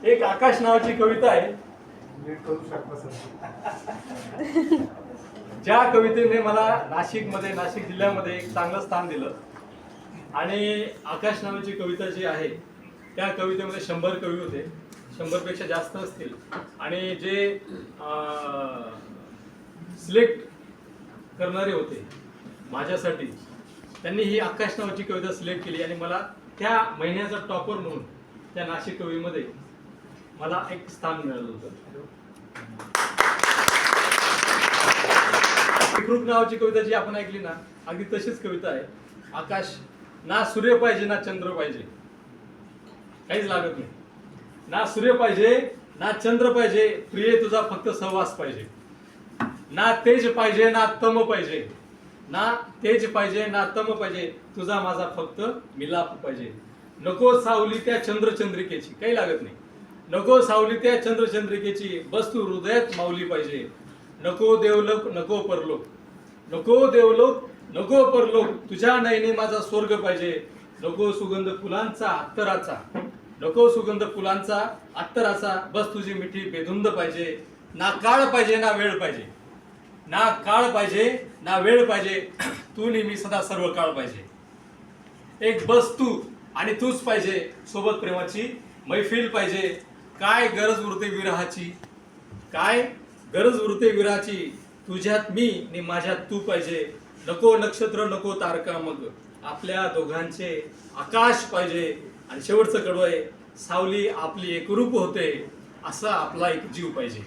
एक आकाश नावाची कविता आहे. ज्या कवितेने मला नाशिकमध्ये, नाशिक जिल्ह्यामध्ये एक चांगलं स्थान दिलं. आणि आकाश नावाची कविता जी आहे त्या कवितेमध्ये 100 कवी होते, 100 पेक्षा जास्त असतील. आणि जे सिलेक्ट करणारे होते माझ्यासाठी, त्यांनी ही आकाश नावाची कविता सिलेक्ट केली आणि मला त्या महिन्याचा टॉपर म्हणून त्या नाशिक कवीमध्ये मला एक स्थान मिळालं होतं. विकृत नावाची कविता जी आपण ऐकली ना, अगदी तशीच कविता आहे. आकाश ना सूर्य पाहिजे ना चंद्र पाहिजे, काहीच लागत नाही. ना सूर्य पाहिजे ना चंद्र पाहिजे, प्रिय तुझा फक्त सहवास पाहिजे. ना तेज पाहिजे ना तम पाहिजे, ना तेज पाहिजे ना तम पाहिजे, तुझा माझा फक्त मिलाप पाहिजे. नको सावली त्या चंद्रचंद्रिकेची, काही लागत नाही. नको सावली त्या चंद्रचंद्रिकेची, बस तू हृदयात माऊली पाहिजे. नको देवलोक नको परलोक, नको देवलोक नको परलोक, तुझ्या नयनी माझा स्वर्ग पाहिजे. नको सुगंध फुलांचा अत्तराचा, नको सुगंध फुलांचा अत्तराचा, बस तुझी मिठी बेधुंद पाहिजे. ना काळ पाहिजे ना वेळ पाहिजे, ना काळ पाहिजे ना वेळ पाहिजे, तू नेहमी सदा सर्व काळ पाहिजे. एक बस तू आणि तूच पाहिजे, सोबत प्रेमाची मैफिल पाहिजे. काय गरज उरते विरहाची, काय गरज उरते विरहाची, तुझ्यात मी आणि माझ्यात तू पाहिजे. नको नक्षत्र नको तारका, मग आपल्या दोघांचे आकाश पाहिजे. आणि शेवटचं कडवं आहे, सावली आपली एकरूप होते, असा आपला एक जीव पाहिजे.